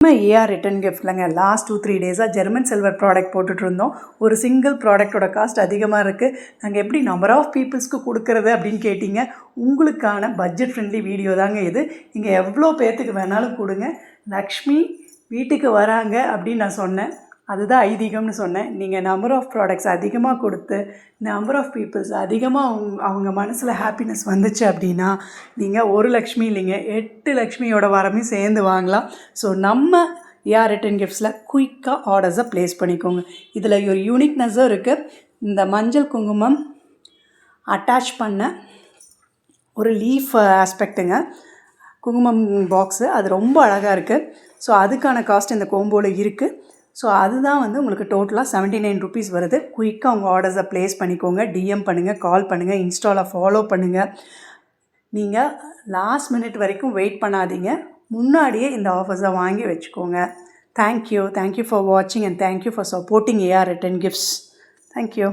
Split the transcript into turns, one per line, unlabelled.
நம்ம AR return கிஃப்ட்லங்க last 2-3 டேஸாக German silver product போட்டுட்ருந்தோம். ஒரு சிங்கிள் ப்ராடக்டோட காஸ்ட் அதிகமாக இருக்குது. நாங்கள் எப்படி நம்பர் ஆஃப் பீப்புள்ஸ்க்கு கொடுக்குறது அப்படின்னு கேட்டிங்க. உங்களுக்கான பட்ஜெட் ஃப்ரெண்ட்லி வீடியோ தாங்க இது. நீங்கள் எவ்வளோ பேர்த்துக்கு வேணாலும் கொடுங்க. லக்ஷ்மி வீட்டுக்கு வராங்க அப்படின்னு நான் சொன்னேன். அதுதான் ஐதீகம்னு சொன்னேன். நீங்கள் நம்பர் ஆஃப் ப்ராடக்ட்ஸ் அதிகமாக கொடுத்து நம்பர் ஆஃப் பீப்புள்ஸ் அதிகமாக அவங்க மனசில் ஹாப்பினஸ் வந்துச்சு அப்படின்னா நீங்கள் 1 லக்ஷ்மி இல்லைங்க 8 லக்ஷ்மியோட வரமையும் சேர்ந்து வாங்கலாம். ஸோ நம்ம ஏஆர் ரிட்டன் கிஃப்ட்ஸில் குயிக்காக ஆர்டர்ஸை ப்ளேஸ் பண்ணிக்கோங்க. இதில் ஒரு யூனிக்னஸும் இருக்குது. இந்த மஞ்சள் குங்குமம் அட்டாச் பண்ண ஒரு லீஃப் ஆஸ்பெக்ட்டுங்க. குங்குமம் பாக்ஸு அது ரொம்ப அழகாக இருக்குது. ஸோ அதுக்கான காஸ்ட் இந்த கோம்போவில் இருக்குது. ஸோ அதுதான் உங்களுக்கு டோட்டலாக 79 ருபீஸ் வருது. குயிக்காக உங்கள் ஆர்டர்ஸை ப்ளேஸ் பண்ணிக்கோங்க. டிஎம் பண்ணுங்கள், கால் பண்ணுங்கள், இன்ஸ்டாவில் ஃபாலோ பண்ணுங்கள். நீங்கள் லாஸ்ட் மினிட் வரைக்கும் வெயிட் பண்ணாதீங்க. முன்னாடியே இந்த ஆஃபர்ஸை வாங்கி வச்சுக்கோங்க. தேங்க்யூ ஃபார் வாட்சிங் and thank you for supporting AR return gifts. Thank you.